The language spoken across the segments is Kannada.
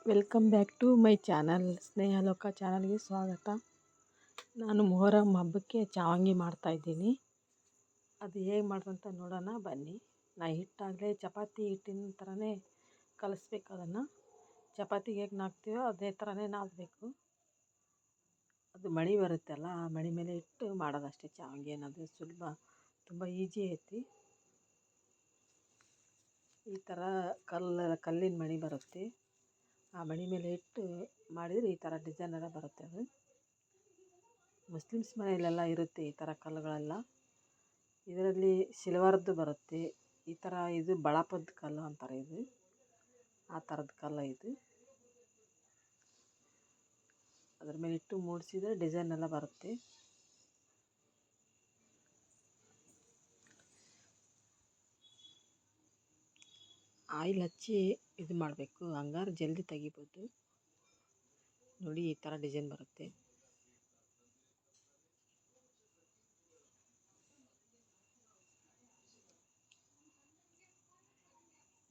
Welcome back to my channel. Snehaloka ಚಾನಲ್ಗೆ ಸ್ವಾಗತ. ನಾನು ಮೊಹರಂ ಹಬ್ಬಕ್ಕೆ ಚಾವಂಗಿ ಮಾಡ್ತಾಯಿದ್ದೀನಿ. ಅದು ಹೇಗೆ ಮಾಡೋದಂತ ನೋಡೋಣ ಬನ್ನಿ. ಹಿಟ್ಟಾಗಲೇ ಚಪಾತಿ ಹಿಟ್ಟಿನ ಥರನೇ ಕಲಿಸ್ಬೇಕು. ಅದನ್ನು ಚಪಾತಿಗೆ ಹೇಗೆ ನಾದ್ತೀವೋ ಅದೇ ಥರನೇ ನಾದಬೇಕು. ಅದು ಮಣಿ ಬರುತ್ತಲ್ಲ, ಆ ಮಣಿ ಮೇಲೆ ಇಟ್ಟು ಮಾಡೋದಷ್ಟೇ ಚಾವಂಗಿ. ಏನದು ಸುಲಭ, ತುಂಬ ಈಜಿ ಐತಿ. ಈ ಥರ ಕಲ್ಲಿನ ಮಣಿ ಬರುತ್ತೆ, ಆ ಮಣಿ ಮೇಲೆ ಇಟ್ಟು ಮಾಡಿದರೆ ಈ ಥರ ಡಿಸೈನ್ ಎಲ್ಲ ಬರುತ್ತೆ. ಅದು ಮುಸ್ಲಿಮ್ಸ್ ಮನೆಯಲ್ಲೆಲ್ಲ ಇರುತ್ತೆ ಈ ಥರ ಕಲ್ಲುಗಳೆಲ್ಲ. ಇದರಲ್ಲಿ ಸಿಲ್ವರ್ದು ಬರುತ್ತೆ. ಈ ಥರ ಇದು ಬಳಪದ ಕಲ್ಲು ಅಂತಾರೆ. ಇದು ಆ ಥರದ ಕಲ್ಲು. ಇದು ಅದ್ರ ಮೇಲೆ ಇಟ್ಟು ಮೂಡಿಸಿದ್ರೆ ಡಿಸೈನ್ ಎಲ್ಲ ಬರುತ್ತೆ. ಆಯಿಲ್ ಹಚ್ಚಿ ಇದು ಮಾಡಬೇಕು, ಹಂಗಾರೆ ಜಲ್ದಿ ತೆಗಿಬೋದು. ನೋಡಿ, ಈ ಥರ ಡಿಸೈನ್ ಬರುತ್ತೆ.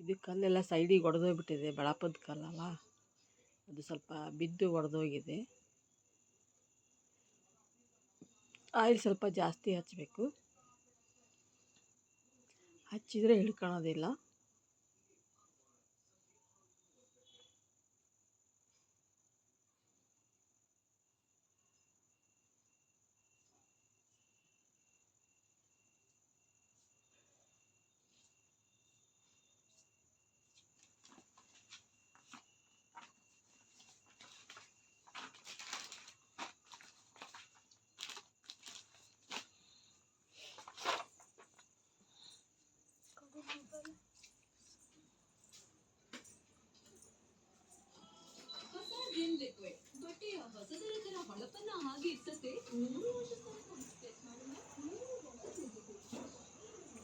ಇದು ಕಲ್ಲೆಲ್ಲ ಸೈಡಿಗೆ ಒಡೆದೋಗ್ಬಿಟ್ಟಿದೆ, ಬಳಪದ ಕಲ್ಲಲ್ಲ, ಅದು ಸ್ವಲ್ಪ ಬಿದ್ದು ಒಡೆದೋಗಿದೆ. ಆಯಿಲ್ ಸ್ವಲ್ಪ ಜಾಸ್ತಿ ಹಚ್ಚಬೇಕು, ಹಚ್ಚಿದರೆ ಹಿಡ್ಕೊಳ್ಳೋದಿಲ್ಲ.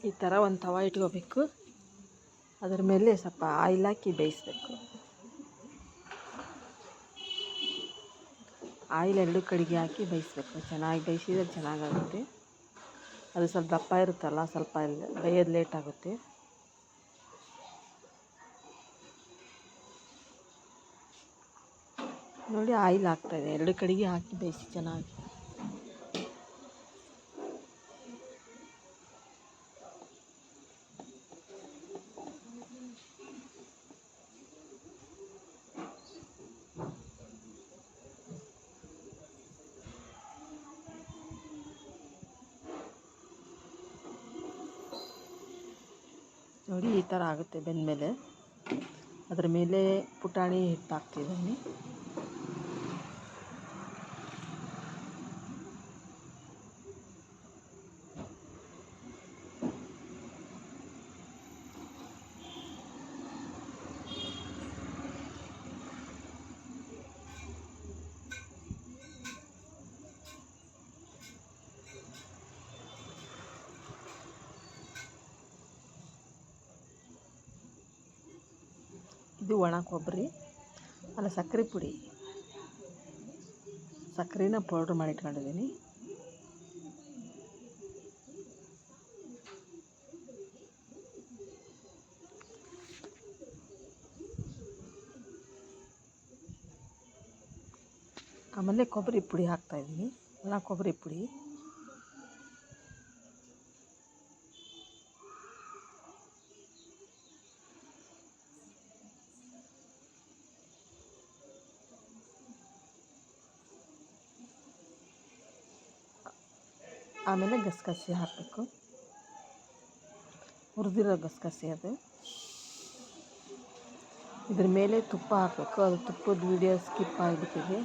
ಈ ಥರ ಒಂದು ತವ ಇಟ್ಕೋಬೇಕು, ಅದರ ಮೇಲೆ ಸ್ವಲ್ಪ ಆಯಿಲ್ ಹಾಕಿ ಬೇಯಿಸ್ಬೇಕು. ಆಯಿಲ್ ಎರಡು ಕಡೆಗೆ ಹಾಕಿ ಬೇಯಿಸ್ಬೇಕು. ಚೆನ್ನಾಗಿ ಬೇಯಿಸಿದ್ರೆ ಚೆನ್ನಾಗಾಗುತ್ತೆ. ಅದು ಸ್ವಲ್ಪ ದಪ್ಪ ಇರುತ್ತಲ್ಲ, ಸ್ವಲ್ಪ ಬೇಯೋದು ಲೇಟ್ ಆಗುತ್ತೆ. ನೋಡಿ, ಆಯಿಲ್ ಹಾಕ್ತಾಯಿದೆ, ಎರಡು ಕಡೆಗೆ ಹಾಕಿ ಬೇಯಿಸಿ ಚೆನ್ನಾಗಿ. ನೋಡಿ, ಈ ಥರ ಆಗುತ್ತೆ. ಬೆಂದಮೇಲೆ ಅದರ ಮೇಲೆ ಪುಟಾಣಿ ಹಿಟ್ಟು ಹಾಕ್ತಿದ್ದೀನಿ. ಇದು ಒಣ ಕೊಬ್ಬರಿ ಅಲ್ಲ, ಸಕ್ಕರೆ ಪುಡಿ. ಸಕ್ಕರೆನ ಪೌಡ್ರ್ ಮಾಡಿ ಇಟ್ಕೊಂಡಿದ್ದೀನಿ. ಆಮೇಲೆ ಕೊಬ್ಬರಿ ಪುಡಿ ಹಾಕ್ತಾಯಿದ್ದೀನಿ, ಒಣ ಕೊಬ್ಬರಿ ಪುಡಿ. ಆಮೇಲೆ ಗಸಗಸೆ ಹಾಕಬೇಕು, ಹುರಿದಿರೋ ಗಸಗಸೆ ಅದು. ಇದ್ರ ಮೇಲೆ ತುಪ್ಪ ಹಾಕಬೇಕು. ಅದು ತುಪ್ಪದ ವೀಡಿಯೋ ಸ್ಕಿಪ್ ಆಗಿಬಿಟ್ಟಿದೆ,